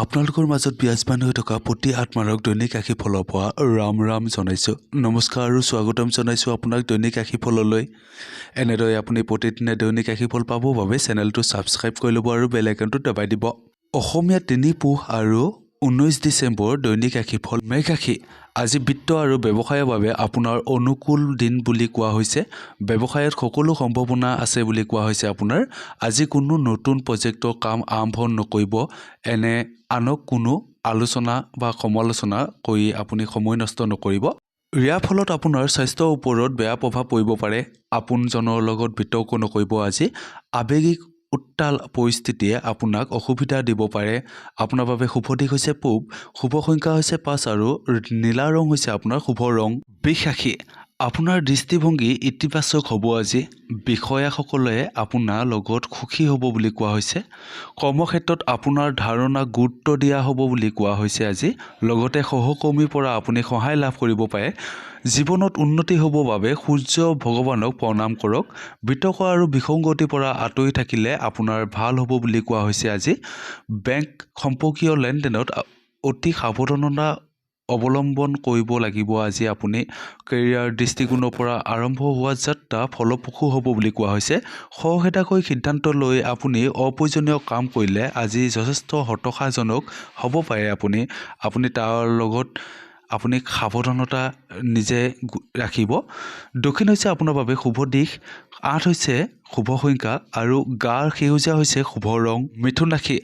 আপোনালোকৰ মাজত বিৰাজমান হৈ থকা প্ৰতি আত্মাৰক দৈনিক ৰাশি ফলৰ পৰা ৰাম জনাইছোঁ। নমস্কাৰ আৰু স্বাগতম জনাইছোঁ আপোনাক দৈনিক ৰাশি ফললৈ। এনেদৰে আপুনি প্ৰতিদিনে দৈনিক ৰাশি ফল পাবৰ বাবে চেনেলটো ছাবস্ক্ৰাইব কৰি ল'ব আৰু বেল আইকনটো দবাই দিব। অসমীয়া ৩ পুহ আৰু 19 ডিচেম্বৰ দৈনিক ৰাশি ফল। মেঘ ৰাশি। আজি বিত্ত আৰু ব্যৱসায়ৰ বাবে আপোনাৰ অনুকূল দিন বুলি কোৱা হৈছে। ব্যৱসায়ত সকলো সম্ভাৱনা আছে বুলি কোৱা হৈছে আপোনাৰ। আজি কোনো নতুন প্ৰজেক্টৰ কাম আৰম্ভ নকৰিব। এনে আনক কোনো আলোচনা বা সমালোচনা কৰি আপুনি সময় নষ্ট নকৰিব। ইয়াৰ ফলত আপোনাৰ স্বাস্থ্যৰ ওপৰত বেয়া প্ৰভাৱ পৰিব পাৰে। আপোনজনৰ লগত বিতৰ্ক নকৰিব আজি। আৱেগিক উত্তাল পৰিস্থিতিয়ে আপোনাক অসুবিধা দিব পাৰে। আপোনাৰ বাবে শুভ দিশ হৈছে পূব, শুভ সংখ্যা হৈছে 5 আৰু নীলা ৰং হৈছে আপোনাৰ শুভ ৰং। বৃষ ৰাশি। আপোনাৰ দৃষ্টিভংগী ইতিবাচক হ'ব আজি। বিষয়াসকলে আপোনাৰ লগত সুখী হ'ব বুলি কোৱা হৈছে। কৰ্মক্ষেত্ৰত আপোনাৰ ধাৰণা গুৰুত্ব দিয়া হ'ব বুলি কোৱা হৈছে আজি। লগতে সহকৰ্মীৰ পৰা আপুনি সহায় লাভ কৰিব পাৰে। জীৱনত উন্নতি হ'বৰ বাবে সূৰ্য ভগৱানক প্ৰণাম কৰক। বিতৰ্ক আৰু বিসংগতিৰ পৰা আঁতৰি থাকিলে আপোনাৰ ভাল হ'ব বুলি কোৱা হৈছে আজি। বেংক সম্পৰ্কীয় লেনদেনত অতি সাৱধানতা অৱলম্বন কৰিব লাগিব আজি। আপুনি কেৰিয়াৰ দৃষ্টিকোণৰ পৰা আৰম্ভ হোৱা যাত্ৰা ফলপ্ৰসূ হ'ব বুলি কোৱা হৈছে। খৰখেদাকৈ সিদ্ধান্ত লৈ আপুনি অপ্ৰয়োজনীয় কাম কৰিলে আজি যথেষ্ট হতাশাজনক হ'ব পাৰে। আপুনি তাৰ লগত আপুনি সাৱধানতা নিজে ৰাখিব। দক্ষিণ হৈছে আপোনাৰ বাবে শুভ দিশ, 8 হৈছে শুভ সংখ্যা আৰু গাৰ সেউজীয়া হৈছে শুভ ৰং। মিথুন ৰাশি।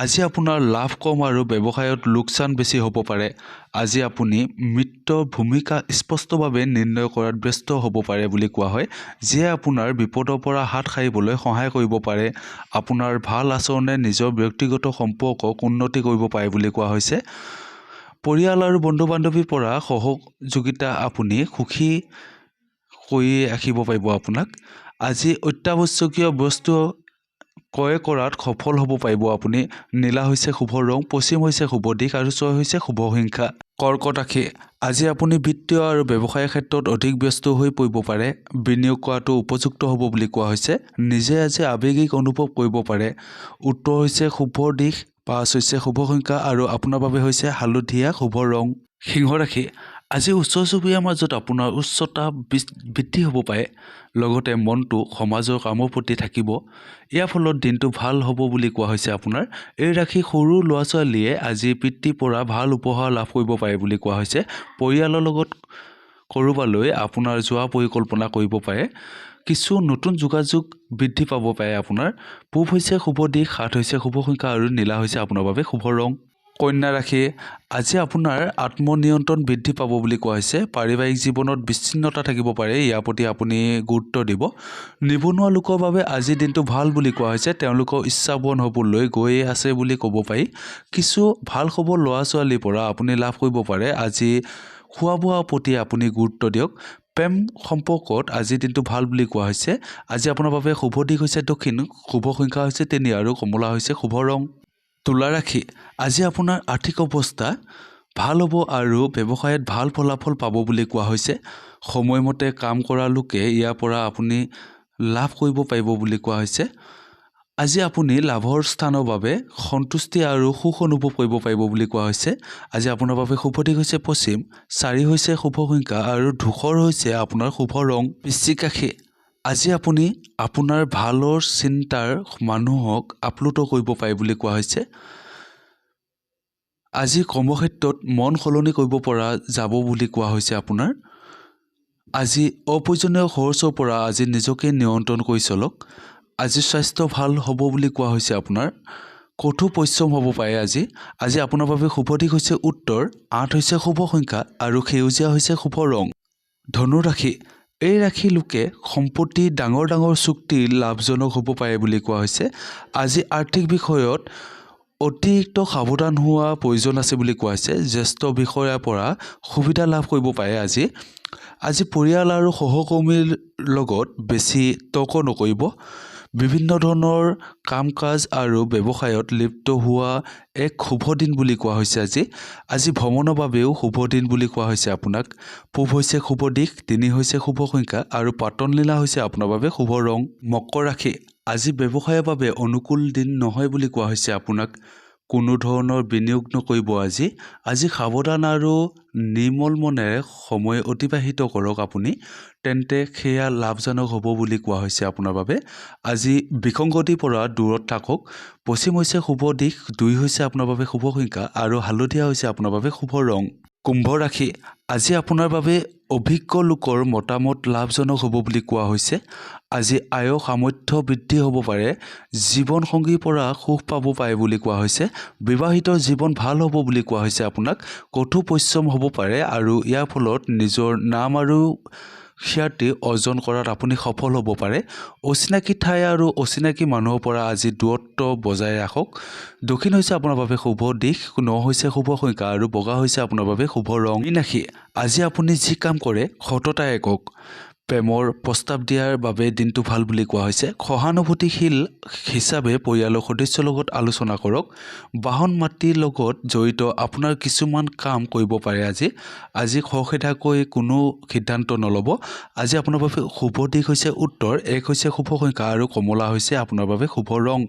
আজি আপোনাৰ লাভ কম আৰু ব্যৱসায়ত লোকচান বেছি হ'ব পাৰে। আজি আপুনি মিত্ৰৰ ভূমিকা স্পষ্টভাৱে নিৰ্ণয় কৰাত ব্যস্ত হ'ব পাৰে বুলি কোৱা হয়, যিয়ে আপোনাৰ বিপদৰ পৰা হাত সাৰিবলৈ সহায় কৰিব পাৰে। আপোনাৰ ভাল আচৰণে নিজৰ ব্যক্তিগত সম্পৰ্কক উন্নতি কৰিব পাৰে বুলি কোৱা হৈছে। পৰিয়াল আৰু বন্ধু বান্ধৱীৰ পৰা সহযোগিতা আপুনি সুখী কৰি ৰাখিব পাৰিব আপোনাক। আজি অত্যাৱশ্যকীয় বস্তু ক্ৰয় কৰাত সফল হ'ব পাৰিব আপুনি। নীলা হৈছে শুভ ৰং, পশ্চিম হৈছে শুভ দিশ আৰু 6 হৈছে শুভ সংখ্যা। কৰ্কট ৰাশি। আজি আপুনি বিত্তীয় আৰু ব্যৱসায়ৰ ক্ষেত্ৰত অধিক ব্যস্ত হৈ পৰিব পাৰে। বিনিয়োগ কৰাটো উপযুক্ত হ'ব বুলি কোৱা হৈছে। নিজে আজি আৱেগিক অনুভৱ কৰিব পাৰে। উত্তৰ হৈছে শুভ দিশ, 5 হৈছে শুভ সংখ্যা আৰু আপোনাৰ বাবে হৈছে হালধীয়া শুভ ৰং। সিংহ ৰাশি। আজি ওচৰ চুবুৰীয়াৰ মাজত আপোনাৰ উচ্চতা বৃদ্ধি হ'ব পাৰে। লগতে মনটো সমাজৰ কামৰ প্ৰতি থাকিব। ইয়াৰ ফলত দিনটো ভাল হ'ব বুলি কোৱা হৈছে আপোনাৰ। এই ৰাশি সৰু ল'ৰা ছোৱালীয়ে আজি পিতৃৰ পৰা ভাল উপহাৰ লাভ কৰিব পাৰে বুলি কোৱা হৈছে। পৰিয়ালৰ লগত ক'ৰবালৈ আপোনাৰ যোৱা পৰিকল্পনা কৰিব পাৰে। কিছু নতুন যোগাযোগ বৃদ্ধি পাব পাৰে আপোনাৰ। পূব হৈছে শুভ দিশ, 7 হৈছে শুভ সংখ্যা আৰু নীলা হৈছে আপোনাৰ বাবে শুভ ৰং। কন্যা ৰাশি। আজি আপোনাৰ আত্মনিয়ন্ত্ৰণ বৃদ্ধি পাব বুলি কোৱা হৈছে। পাৰিবাৰিক জীৱনত বিচ্ছিন্নতা থাকিব পাৰে, ইয়াৰ প্ৰতি আপুনি গুৰুত্ব দিব। নিবনুৱা লোকৰ বাবে আজিৰ দিনটো ভাল বুলি কোৱা হৈছে। তেওঁলোকৰ ইচ্ছাপূৰণ হ'বলৈ গৈ আছে বুলি ক'ব পাৰি। কিছু ভাল খবৰ ল'ৰা ছোৱালীৰ পৰা আপুনি লাভ কৰিব পাৰে। আজি খোৱা বোৱাৰ প্ৰতি আপুনি গুৰুত্ব দিয়ক। প্ৰেম সম্পৰ্কত আজিৰ দিনটো ভাল বুলি কোৱা হৈছে। আজি আপোনাৰ বাবে শুভ দিশ হৈছে দক্ষিণ, শুভ সংখ্যা হৈছে 3 আৰু কমলা হৈছে শুভ ৰং। তুলা ৰাশি। আজি আপোনাৰ আৰ্থিক অৱস্থা ভাল হ'ব আৰু ব্যৱসায়ত ভাল ফলাফল পাব বুলি কোৱা হৈছে। সময়মতে কাম কৰা লোকে ইয়াৰ পৰা আপুনি লাভ কৰিব পাৰিব বুলি কোৱা হৈছে। আজি আপুনি লাভৰ স্থানৰ বাবে সন্তুষ্টি আৰু সুখ অনুভৱ কৰিব পাৰিব বুলি কোৱা হৈছে। আজি আপোনাৰ বাবে শুভ দিশ হৈছে পশ্চিম, 4 হৈছে শুভ সংখ্যা আৰু ধূসৰ হৈছে আপোনাৰ শুভ ৰং। বৃশ্চিক ৰাশি। আজি আপুনি আপোনাৰ ভালৰ চিন্তাৰ মানুহক আপ্লুত কৰিব পাৰে বুলি কোৱা হৈছে। আজি কৰ্মক্ষেত্ৰত মন সলনি কৰিব পৰা যাব বুলি কোৱা হৈছে আপোনাৰ। আজি অপ্ৰয়োজনীয় খৰচৰ পৰা আজি নিজকে নিয়ন্ত্ৰণ কৰি চলক। আজি স্বাস্থ্য ভাল হ'ব বুলি কোৱা হৈছে আপোনাৰ। কঠোৰ পৰিশ্ৰম হ'ব পাৰে আজি। আজি আপোনাৰ বাবে শুভ দিশ হৈছে উত্তৰ, 8 হৈছে শুভ সংখ্যা আৰু সেউজীয়া হৈছে শুভ ৰং। ধনু ৰাশি। এই ৰাশিৰ লোকে সম্পত্তি ডাঙৰ চুক্তি লাভজনক হ'ব পাৰে বুলি কোৱা হৈছে। আজি আৰ্থিক বিষয়ত অতিৰিক্ত সাৱধান হোৱা প্ৰয়োজন আছে বুলি কোৱা হৈছে। জ্যেষ্ঠ বিষয়াৰ পৰা সুবিধা লাভ কৰিব পাৰে আজি। আজি পৰিয়াল আৰু সহকৰ্মীৰ লগত বেছি তৰ্ক নকৰিব। বিভিন্ন ধৰণৰ কাম কাজ আৰু ব্যৱসায়ত লিপ্ত হোৱা এক শুভ দিন বুলি কোৱা হৈছে আজি। আজি ভ্ৰমণৰ বাবেও শুভ দিন বুলি কোৱা হৈছে আপোনাক। পূব হৈছে শুভ দিশ, 3 হৈছে শুভ সংখ্যা আৰু পাতল নীলা হৈছে আপোনাৰ বাবে শুভ ৰং। মকৰ ৰাশি। আজি ব্যৱসায়ৰ বাবে অনুকূল দিন নহয় বুলি কোৱা হৈছে আপোনাক। কোনো ধৰণৰ বিনিয়োগ নকৰিব আজি সাৱধান আৰু নিৰ্মল মনেৰে সময় অতিবাহিত কৰক আপুনি তেন্তে সেয়া লাভজনক হ'ব বুলি কোৱা হৈছে আপোনাৰ বাবে আজি বিসংগতিৰ পৰা দূৰত থাকক পশ্চিম হৈছে শুভ দিশ 2 হৈছে আপোনাৰ বাবে শুভ সংখ্যা আৰু হালধীয়া হৈছে আপোনাৰ বাবে শুভ ৰং কুম্ভ ৰাশি আজি আপোনাৰ বাবে অভিজ্ঞ লোকৰ মতামত লাভজনক হ'ব বুলি কোৱা হৈছে আজি আয়ৰ সামৰ্থ্য বৃদ্ধি হ'ব পাৰে জীৱন সংগীৰ পৰা সুখ পাব পাৰে বুলি কোৱা হৈছে বিবাহিত জীৱন ভাল হ'ব বুলি কোৱা হৈছে আপোনাক কঠোৰ পৰিশ্ৰম হ'ব পাৰে আৰু ইয়াৰ ফলত নিজৰ নাম আৰু খ্যাতি অৰ্জন কৰাত আপুনি সফল হ'ব পাৰে অচিনাকি ঠাই আৰু অচিনাকি মানুহৰ পৰা আজি দূৰত্ব বজাই ৰাখক দক্ষিণ হৈছে আপোনাৰ বাবে শুভ দিশ 9 হৈছে শুভ সংখ্যা আৰু বগা হৈছে আপোনাৰ বাবে শুভ ৰং মীন ৰাশি আজি আপুনি যি কাম কৰে সততাৰে কৰক প্ৰেমৰ প্ৰস্তাৱ দিয়াৰ বাবে দিনটো ভাল বুলি কোৱা হৈছে সহানুভূতিশীল হিচাপে পৰিয়ালৰ সদস্যৰ লগত আলোচনা কৰক বাহন মাটিৰ লগত জড়িত আপোনাৰ কিছুমান কাম কৰিব পাৰে আজি খৰখেদাকৈ কোনো সিদ্ধান্ত নল'ব আজি আপোনাৰ বাবে শুভ দিশ হৈছে উত্তৰ 1 হৈছে শুভ সংখ্যা আৰু কমলা হৈছে আপোনাৰ বাবে শুভ ৰং